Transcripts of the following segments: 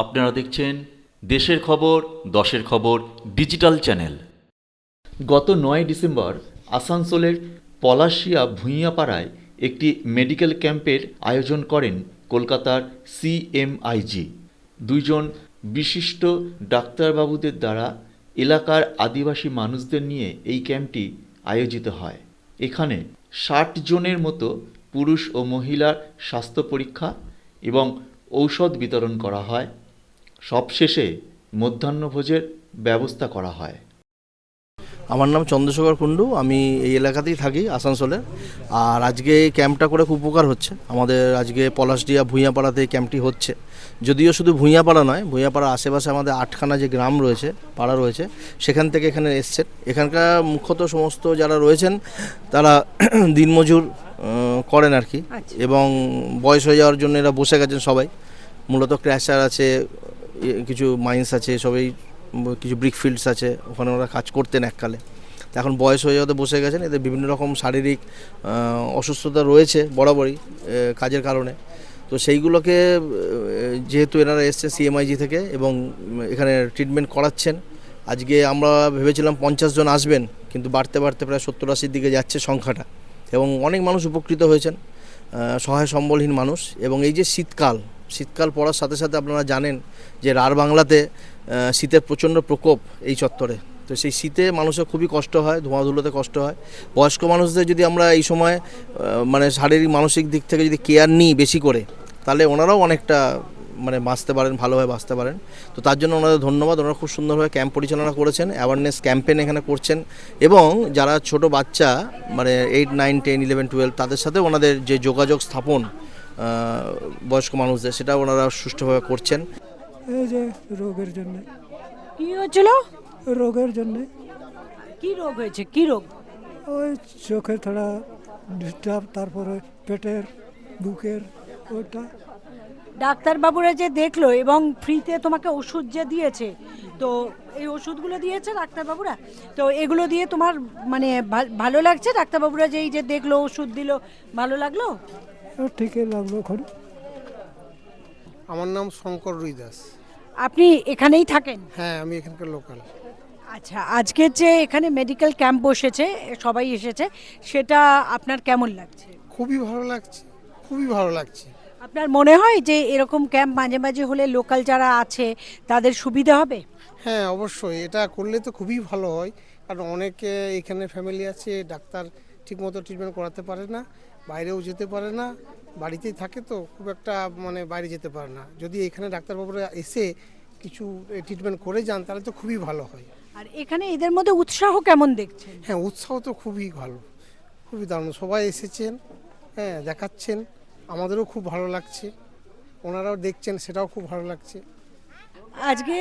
আপনারা দেখছেন দেশের খবর দশের খবর ডিজিটাল চ্যানেল। গত ৯ ডিসেম্বর আসানসোলের পলাশিয়া ভূঁইয়াপাড়ায় একটি মেডিকেল ক্যাম্পের আয়োজন করেন কলকাতার সিএমআইজি। দুইজন বিশিষ্ট ডাক্তারবাবুদের দ্বারা এলাকার আদিবাসী মানুষদের নিয়ে এই ক্যাম্পটি আয়োজিত হয়। এখানে ৬০ জনের মতো পুরুষ ও মহিলার স্বাস্থ্য পরীক্ষা এবং ঔষধ বিতরণ করা হয়। সবশেষে মধ্যাহ্নভোজের ব্যবস্থা করা হয়। আমার নাম চন্দ্রশেখর কুণ্ডু, আমি এই এলাকাতেই থাকি আসানসোলে। আর আজকে এই ক্যাম্পটা করে খুব উপকার হচ্ছে আমাদের। আজকে পলাশডিয়া ভূঁইয়াপাড়াতে এই ক্যাম্পটি হচ্ছে। যদিও শুধু ভূঁইয়াপাড়া নয়, ভূঁইয়াপাড়ার আশেপাশে আমাদের ৮খানা যে গ্রাম রয়েছে, পাড়া রয়েছে, সেখান থেকে এখানে এসছেন। এখানকার মুখ্যত সমস্ত যারা রয়েছেন তারা দিনমজুর করেন আর কি, এবং বয়স হয়ে যাওয়ার জন্য এরা বসে গেছেন সবাই। মূলত ক্র্যাশার আছে, কিছু মাইন্স আছে, সবাই কিছু ব্রিক ফিল্ডস আছে, ওখানে ওরা কাজ করতেন এককালে। এখন বয়স হয়ে যাওয়াতে বসে গেছেন। এদের বিভিন্ন রকম শারীরিক অসুস্থতা রয়েছে বরাবরই কাজের কারণে। তো সেইগুলোকে যেহেতু এনারা এসছেন সিএমআইজি থেকে এবং এখানে ট্রিটমেন্ট করাচ্ছেন। আজকে আমরা ভেবেছিলাম 50 জন আসবেন, কিন্তু বাড়তে বাড়তে প্রায় 70-80 দিকে যাচ্ছে সংখ্যাটা, এবং অনেক মানুষ উপকৃত হয়েছেন, সহায় সম্বলহীন মানুষ। এবং এই যে শীতকাল পড়ার সাথে সাথে আপনারা জানেন যে রাঢ় বাংলাতে শীতের প্রচণ্ড প্রকোপ এই চত্বরে। তো সেই শীতে মানুষের খুবই কষ্ট হয়, ধোঁয়াধুলোতে কষ্ট হয়। বয়স্ক মানুষদের যদি আমরা এই সময় মানে শারীরিক মানসিক দিক থেকে যদি কেয়ার নিই বেশি করে, তাহলে ওনারাও অনেকটা মানে বাঁচতে পারেন, ভালোভাবে বাঁচতে পারেন। তো তার জন্য ওনাদের ধন্যবাদ। ওনারা খুব সুন্দরভাবে ক্যাম্প পরিচালনা করেছেন, অ্যাওয়ারনেস ক্যাম্পেইন এখানে করছেন, এবং যারা ছোট বাচ্চা মানে 8, 9, 10, 11, 12 তাদের সাথে ওনাদের যে যোগাযোগ স্থাপন বয়স্ক মানুষদের, সেটা ওনারা সুষ্ঠুভাবে করছেন। এই যে রোগের জন্য। কি হয়েছিল? রোগের জন্য কি রোগ হয়েছে? কি রোগ? ওই চোখে থোড়া ডিস্টার্ব, তারপরে পেটের, বুকের ওটা। ডাক্তারবাবুরা যে দেখলো এবং ফ্রিতে তোমাকে ওষুধ যে দিয়েছে, তো এই ওষুধগুলো দিয়েছে ডাক্তারবাবুরা, তো এগুলো দিয়ে তোমার মানে ভালো লাগছে? ডাক্তারবাবুরা যে এই যে দেখলো, ওষুধ দিল, ভালো লাগলো? ঠিকই লাগলো এখন। আমার নাম শঙ্কর রুইদাস। আপনি এখানেই থাকেন? হ্যাঁ, আমি এখানকার লোকাল। আচ্ছা, আজকে যে এখানে মেডিকেল ক্যাম্প বসেছে, সবাই এসেছে, সেটা আপনার কেমন লাগছে? খুবই ভালো লাগছে, খুবই ভালো লাগছে। আপনার মনে হয় যে এরকম ক্যাম্প মাঝে মাঝে হলে লোকাল যারা আছে তাদের সুবিধা হবে? হ্যাঁ, অবশ্যই এটা করলে তো খুবই ভালো হয়, কারণ অনেকে এখানে ফ্যামিলি আছে, ডাক্তার ঠিকমতো ট্রিটমেন্ট করাতে পারে না, বাইরেও যেতে পারে না, বাড়িতেই থাকে, তো খুব একটা মানে বাইরে যেতে পারে না। যদি এখানে ডাক্তারবাবুরা এসে কিছু ট্রিটমেন্ট করে যান তাহলে তো খুবই ভালো হয়। আর এখানে এদের মধ্যে উৎসাহ কেমন দেখছেন? হ্যাঁ, উৎসাহ তো খুবই ভালো, খুবই দারুণ। সবাই এসেছেন, হ্যাঁ, দেখাচ্ছেন, আমাদেরও খুব ভালো লাগছে, ওনারাও দেখছেন, সেটাও খুব ভালো লাগছে। আজকে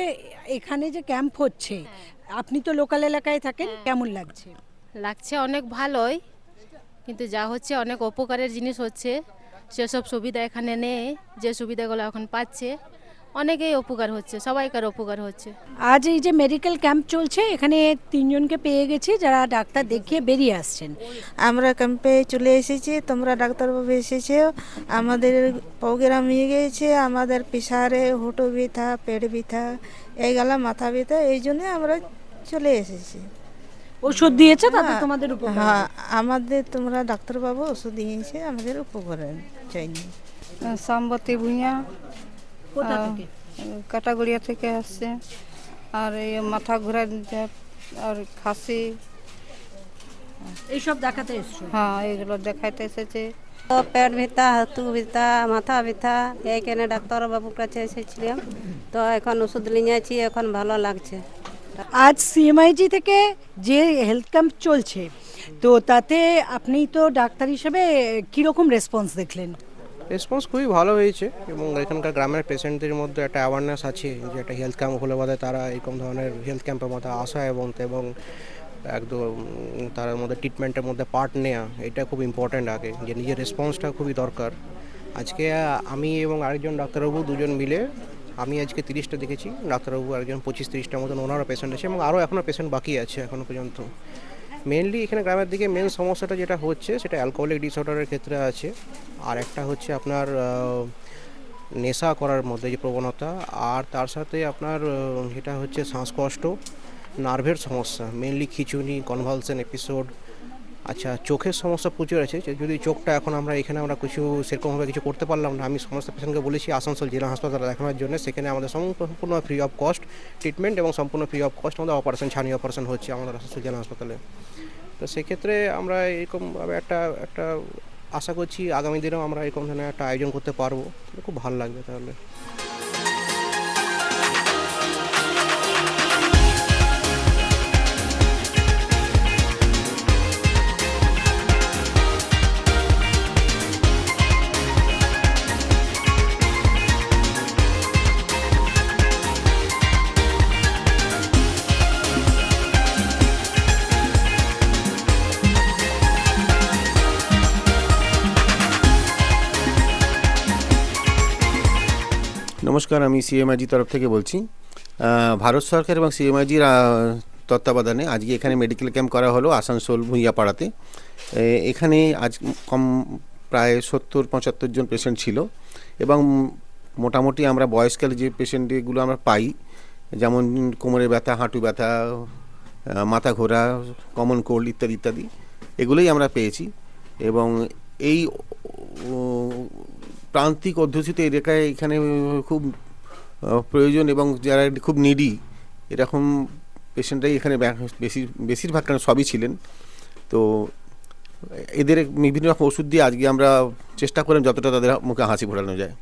এখানে যে ক্যাম্প হচ্ছে, আপনি তো লোকাল এলাকায় থাকেন, কেমন লাগছে? লাগছে অনেক ভালোই, কিন্তু যা হচ্ছে অনেক উপকারের জিনিস হচ্ছে। সেসব সুবিধা এখানে নেই, যে সুবিধাগুলো এখন পাচ্ছে অনেকেই উপকার হচ্ছে, সবাইকার উপকার হচ্ছে। আজ এই যে মেডিকেল ক্যাম্প চলছে, এখানে 3 জনকে পেয়ে গেছি যারা ডাক্তার দেখিয়ে বেরিয়ে আসছেন। আমরা ক্যাম্পে চলে এসেছি, তোমরা ডাক্তারবাবু এসেছে, আমাদের প্রোগ্রাম হয়ে গিয়েছে। আমাদের প্রেসারে, হোঁটো ব্যথা, পেট ব্যথা, এই গলা মাথা ব্যথা, এই জন্য আমরা চলে এসেছি। ওষুধ দিয়েছে তাতে তোমাদের উপকার? হ্যাঁ, আমাদের তোমরা ডাক্তারবাবু ওষুধ দিয়েছে, আমাদের উপকার চাইনি। সম্বতী ভূঁইয়া, কোথা থেকে? কাটাগড়িয়া থেকে আসছে। আর এই মাথা ঘোরা আর খাসি, এইসব দেখাতে এসছো? হ্যাঁ, এগুলো দেখাইতে এসেছে। পেট ব্যথা, হাতু ব্যথা, মাথা ব্যথা, এইখানে ডাক্তারবাবুর কাছে এসেছিলাম, তো এখন ওষুধ নিয়েছি, এখন ভালো লাগছে। আজ সিএমআইজি থেকে যে হেলথ ক্যাম্প চলছে, তো তাতে আপনি তো ডাক্তার হিসেবে কীরকম রেসপন্স দেখলেন? রেসপন্স খুবই ভালো হয়েছে, এবং এখানকার গ্রামের পেশেন্টদের মধ্যে একটা অ্যাওয়ারনেস আছে যে একটা হেলথ ক্যাম্প হলে বোধহয় তারা এরকম ধরনের হেলথ ক্যাম্পের মধ্যে আসা এবং একদম তার মধ্যে ট্রিটমেন্টের মধ্যে পার্ট নেওয়া, এটা খুব ইম্পর্ট্যান্ট। আগে যে নিজের রেসপন্সটা খুবই দরকার। আজকে আমি এবং আরেকজন ডাক্তারবাবু দুজন মিলে, আমি আজকে 30টা দেখেছি, ডাক্তারবাবু একজন 25-30টার মতন ওনারও পেশেন্ট আছে, এবং আরও এখনও পেশেন্ট বাকি আছে এখনও পর্যন্ত। মেনলি এখানে গ্রামের দিকে মেন সমস্যাটা যেটা হচ্ছে সেটা অ্যালকোহলিক ডিসঅর্ডারের ক্ষেত্রে আছে, আর একটা হচ্ছে আপনার নেশা করার মধ্যে যে প্রবণতা, আর তার সাথে আপনার যেটা হচ্ছে শ্বাসকষ্ট, নার্ভের সমস্যা, মেনলি খিঁচুনি, কনভালসেন এপিসোড। আচ্ছা, চোখের সমস্যা প্রচুর আছে। যদি চোখটা এখন আমরা এখানে আমরা কিছু সেরকমভাবে কিছু করতে পারলাম না, আমি সমস্ত পেশেন্টকে বলেছি আসানসোল জেলা হাসপাতালে দেখানোর জন্য। সেখানে আমাদের সম্পূর্ণ ফ্রি অফ কস্ট ট্রিটমেন্ট এবং সম্পূর্ণ ফ্রি অফ কস্ট আমাদের অপারেশন, ছানি অপারেশন হচ্ছে আমাদের আসানসোল জেলা হাসপাতালে। তো সেক্ষেত্রে আমরা এরকমভাবে একটা আশা করছি আগামী দিনেও আমরা এরকম ধরনের একটা আয়োজন করতে পারবো, খুব ভালো লাগবে তাহলে। নমস্কার, আমি সিএমআইজি তরফ থেকে বলছি। ভারত সরকার এবং সিএমআইজির তত্ত্বাবধানে আজকে এখানে মেডিকেল ক্যাম্প করা হলো আসানসোল ভূঁইয়াপাড়াতে। এখানে আজ প্রায় 70-75 জন পেশেন্ট ছিল এবং মোটামুটি আমরা বয়সকালে যে পেশেন্টগুলো আমরা পাই, যেমন কোমরের ব্যথা, হাঁটু ব্যথা, মাথা ঘোরা, কমন কোল্ড ইত্যাদি ইত্যাদি, এগুলোই আমরা পেয়েছি। এবং এই প্রান্তিক অধ্যুষিত এলাকায় এখানে খুব প্রয়োজন এবং যারা খুব নিডি এরকম পেশেন্টরাই এখানে বেশিরভাগ কারণ সবই ছিলেন। তো এদের বিভিন্ন রকম ওষুধ দিয়ে আজকে আমরা চেষ্টা করলাম যতটা তাদের মুখে হাসি ফোটানো যায়।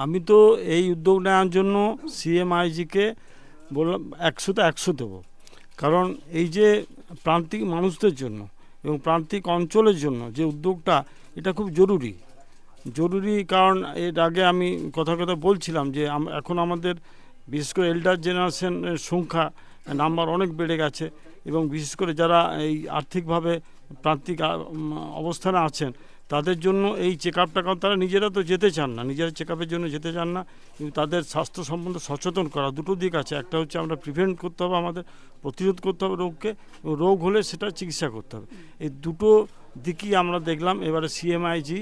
আমি তো এই উদ্যোগ নেওয়ার জন্য সিএমআইজিকে বললাম 100তে 100 দেবো, কারণ এই যে প্রান্তিক মানুষদের জন্য এবং প্রান্তিক অঞ্চলের জন্য যে উদ্যোগটা, এটা খুব জরুরি। কারণ এর আগে আমি কথা বলছিলাম যে এখন আমাদের বিশেষ করে এল্ডার জেনারেশনের সংখ্যা নাম্বার অনেক বেড়ে গেছে এবং বিশেষ করে যারা এই আর্থিকভাবে প্রান্তিক অবস্থানে আছেন তাদের জন্য এই চেক আপটা, কারণ তারা নিজেরা তো যেতে চান না, নিজেরা চেক আপের জন্য যেতে চান না, কিন্তু তাদের স্বাস্থ্য সম্বন্ধে সচেতন করা দুটো দিক আছে। একটা হচ্ছে আমরা প্রিভেন্ট করতে হবে, আমাদের প্রতিরোধ করতে হবে রোগকে, এবং রোগ হলে সেটা চিকিৎসা করতে হবে। এই দুটো দিকই আমরা দেখলাম। এবারে সিএমআইজি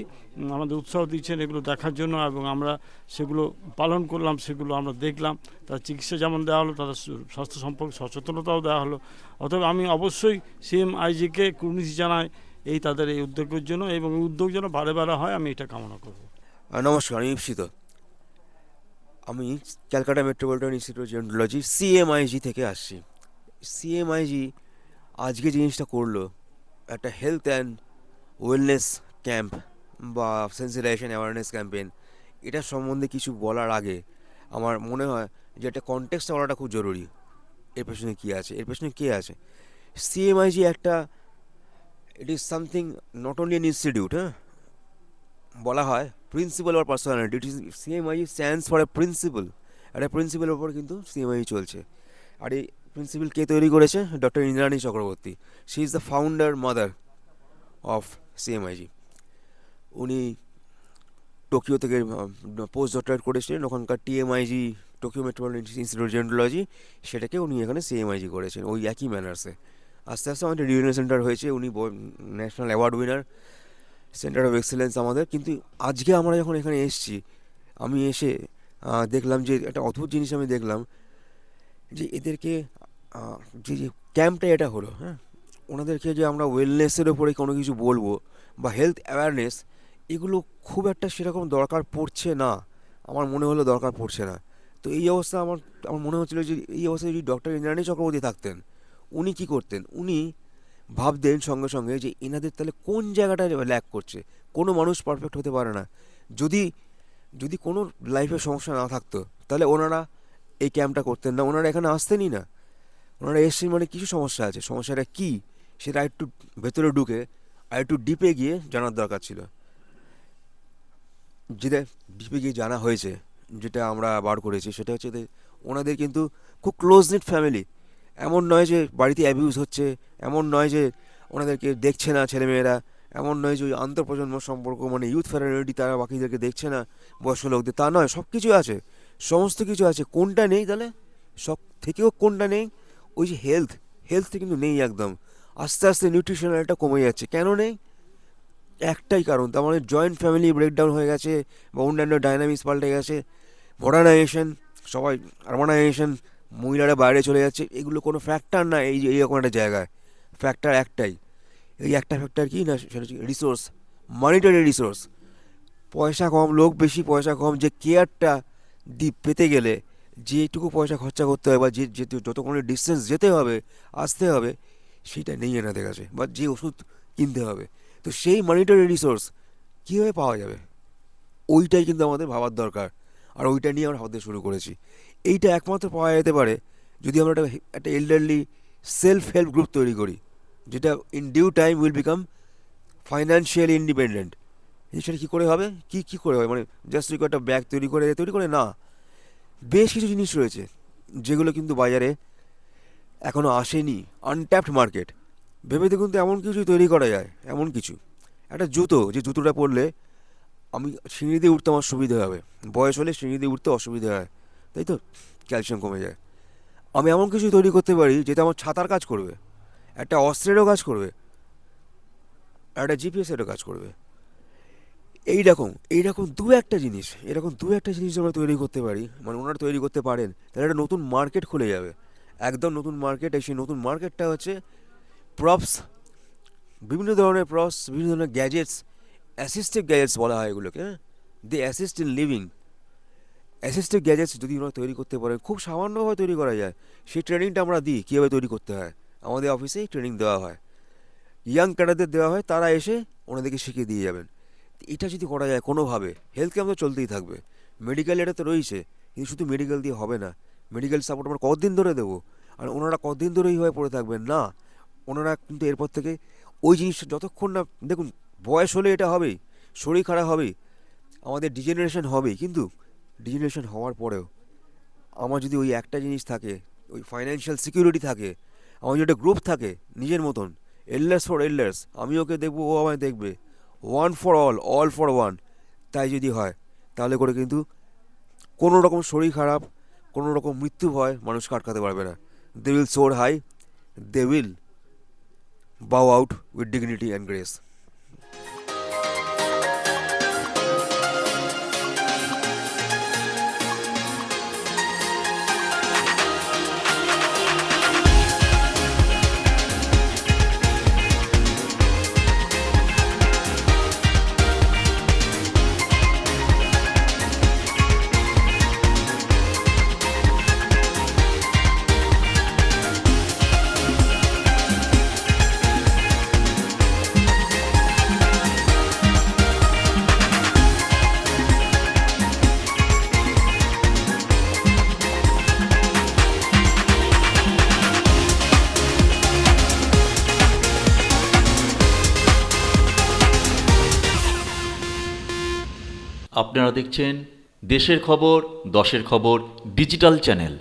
আমাদের উৎসাহ দিচ্ছেন এগুলো দেখার জন্য এবং আমরা সেগুলো পালন করলাম, সেগুলো আমরা দেখলাম। তার চিকিৎসা যেমন দেওয়া হলো, তাদের স্বাস্থ্য সম্পর্কে সচেতনতাও দেওয়া হলো। অতএব আমি অবশ্যই সিএমআইজিকে কুর্নিশ জানাই তাদের এই উদ্যোগের জন্য, এবং এই উদ্যোগ যেন বারে বারে হয়, আমি এটা কামনা করব। নমস্কার, আমি ইপসিত। আমি Calcutta Metropolitan Institute of Gerontology CMIG থেকে আসছি। সিএমআইজি আজকে জিনিসটা করলো, একটা হেলথ অ্যান্ড ওয়েলনেস ক্যাম্প বা সেন্সিটাইজেশন অ্যাওয়ারনেস ক্যাম্পেইন, এটার সম্বন্ধে কিছু বলার আগে আমার মনে হয় যে একটা কনটেক্সট বলাটা খুব জরুরি। এর পেছনে কী আছে, এর পেছনে কে আছে। সিএমআইজি একটা, it is something not only an institute, হ্যাঁ, বলা হয় principal or personality. It is CMIG stands for a principal. একটা প্রিন্সিপালের ওপর কিন্তু সিএমআইজি চলছে। আর এই প্রিন্সিপাল কে তৈরি করেছে? Doctor Indrani Chakraborty. She is the founder mother of CMIG. উনি টোকিও থেকে পোস্ট ডক্টরেট করেছিলেন, ওখানকার টিএমআইজি, টোকিও মেট্রোপলিটন ইনস্টিটিউট অফ জেন্টোলজি, সেটাকে উনি এখানে সিএমআইজি করেছেন ওই একই ম্যানার্সে। আস্তে আস্তে আমাদের রিজিওনাল সেন্টার হয়েছে, উনি national award winner, centre of excellence আমাদের। কিন্তু আজকে আমরা যখন এখানে এসেছি, আমি এসে দেখলাম যে একটা অদ্ভুত জিনিস আমি দেখলাম, যে এদেরকে যে ক্যাম্পটা এটা হলো, হ্যাঁ, ওনাদেরকে যে আমরা ওয়েলনেসের ওপরে কোনো কিছু বলবো বা হেলথ অ্যাওয়ারনেস, এগুলো খুব একটা সেরকম দরকার পড়ছে না, আমার মনে হলো দরকার পড়ছে না। তো এই অবস্থা আমার মনে হচ্ছিলো যে এই অবস্থায় যদি ডক্টর ইন্দ্রাণী চক্রবর্তী থাকতেন, উনি কী করতেন? উনি ভাবতেন সঙ্গে সঙ্গে যে এনাদের তাহলে কোন জায়গাটায় ল্যাক করছে। কোনো মানুষ পারফেক্ট হতে পারে না। যদি কোনো লাইফে সমস্যা না থাকতো তাহলে ওনারা এই ক্যাম্পটা করতেন না, ওনারা এখানে আসতেনই না। ওনারা এসছেন মানে কিছু সমস্যা আছে, সমস্যাটা কী সেটা একটু ভেতরে ঢুকে আর একটু ডিপে গিয়ে জানার দরকার ছিল। যেটা ডিপে গিয়ে জানা হয়েছে, যেটা আমরা বার করেছি, সেটা হচ্ছে ওনাদের কিন্তু খুব ক্লোজ নিট ফ্যামিলি। এমন নয় যে বাড়িতে অ্যাবিউজ হচ্ছে, এমন নয় যে ওনাদেরকে দেখছে না ছেলেমেয়েরা, এমন নয় যে ওই আন্তঃপ্রজন্ম সম্পর্ক মানে ইউথ ফ্যাটার্নিটি তারা বাকিদেরকে দেখছে না, বয়স্ক লোকদের, তা নয়। সব কিছু আছে, সমস্ত কিছু আছে। কোনটা নেই তাহলে? সব থেকেও কোনটা নেই? ওই যে হেলথটা কিন্তু নেই একদম। আস্তে আস্তে নিউট্রিশনালটা কমে যাচ্ছে। কেন নেই? একটাই কারণ, তার মানে জয়েন্ট ফ্যামিলি ব্রেকডাউন হয়ে গেছে বা অন্যান্য ডাইনামিক্স পাল্টে গেছে, মডার্নাইজেশন, সবাই আরবানাইজেশন, মহিলারা বাইরে চলে যাচ্ছে, এগুলো কোনো ফ্যাক্টর না এইরকম একটা জায়গায়। ফ্যাক্টর একটাই, এই একটা ফ্যাক্টর কি না, সেটা হচ্ছে রিসোর্স, মানিটারি রিসোর্স। পয়সা কম, লোক বেশি, পয়সা কম, যে কেয়ারটা পেতে গেলে যেটুকু পয়সা খরচা করতে হবে বা যে যতক্ষণ ডিস্টেন্স যেতে হবে, আসতে হবে, সেটা নেই এনাদের কাছে, বা যে ওষুধ কিনতে হবে। তো সেই মানিটারি রিসোর্স কীভাবে পাওয়া যাবে, ওইটাই কিন্তু আমাদের ভাবার দরকার। আর ওইটা নিয়ে আমরা ভাবতে শুরু করেছি। এইটা একমাত্র পাওয়া যেতে পারে যদি আমরা একটা এল্ডারলি সেলফ হেল্প গ্রুপ তৈরি করি, যেটা in due time will become financially independent. সেটা কী করে হবে, কী করে হবে, মানে জাস্ট একটা ব্যাগ তৈরি করে না, বেশ কিছু জিনিস রয়েছে যেগুলো কিন্তু বাজারে এখনও আসেনি, আনট্যাপড মার্কেট। ভেবে দেখুন তো, এমন কিছু তৈরি করা যায়, এমন কিছু, একটা জুতো, যে জুতোটা পরলে আমি সিঁড়ি দিয়ে উঠতে আমার সুবিধা হবে, বয়স হলে সিঁড়ি দিয়ে উঠতে অসুবিধা হয়, তাই তো, ক্যালসিয়াম কমে যায়। আমি এমন কিছু তৈরি করতে পারি যেটা আমার ছাতার কাজ করবে, একটা অস্ত্রেরও কাজ করবে, একটা জিপিএসেরও কাজ করবে। এইরকম দু একটা জিনিস আমরা তৈরি করতে পারি, মানে ওনারা তৈরি করতে পারেন, তাহলে একটা নতুন মার্কেট খুলে যাবে, একদম নতুন মার্কেট। সেই নতুন মার্কেটটা হচ্ছে প্রপস, বিভিন্ন ধরনের প্রপস, বিভিন্ন ধরনের গ্যাজেটস, অ্যাসিস্টিভ গ্যাজেটস বলা হয় এগুলোকে, the assist in living. Assistive gadgets যদি ওনারা তৈরি করতে পারেন, খুব সামান্যভাবে তৈরি করা যায়, সেই ট্রেনিংটা আমরা দিই কীভাবে তৈরি করতে হয়, আমাদের অফিসেই ট্রেনিং দেওয়া হয়, ইয়াং ক্যাডারদের দেওয়া হয়, তারা এসে ওনাদেরকে শিখিয়ে দিয়ে যাবেন। এটা যদি করা যায় কোনোভাবে, হেলথ ক্যাম্প তো চলতেই থাকবে, মেডিকেল এটা তো রয়েছে, কিন্তু শুধু মেডিকেল দিয়ে হবে না, মেডিকেল সাপোর্ট আমরা কতদিন ধরে দেবো, আর ওনারা কতদিন ধরে এইভাবে পড়ে থাকবেন না, ওনারা কিন্তু এরপর থেকে ওই জিনিসটা যতক্ষণ না, দেখুন বয়স হলে এটা হবেই, শরীর খারাপ হবেই, আমাদের ডিজেনারেশন হবেই, কিন্তু ডিজেনারেশন হওয়ার পরেও আমার যদি ওই একটা জিনিস থাকে, ওই ফাইন্যান্সিয়াল সিকিউরিটি থাকে, আমার যদি একটা গ্রুপ থাকে নিজের মতন, এল্ডার্স ফর এল্ডার্স, আমি ওকে দেখবো, ও আমায় দেখবে, one for all for one, তাই যদি হয়, তাহলে করে কিন্তু কোনো রকম শরীর খারাপ, কোনো রকম মৃত্যু ভয় মানুষকে আটকাতে পারবে না। They will soar high, they will bow out with dignity and grace. আপনারা দেখছেন দেশের খবর, দশের খবর ডিজিটাল চ্যানেল।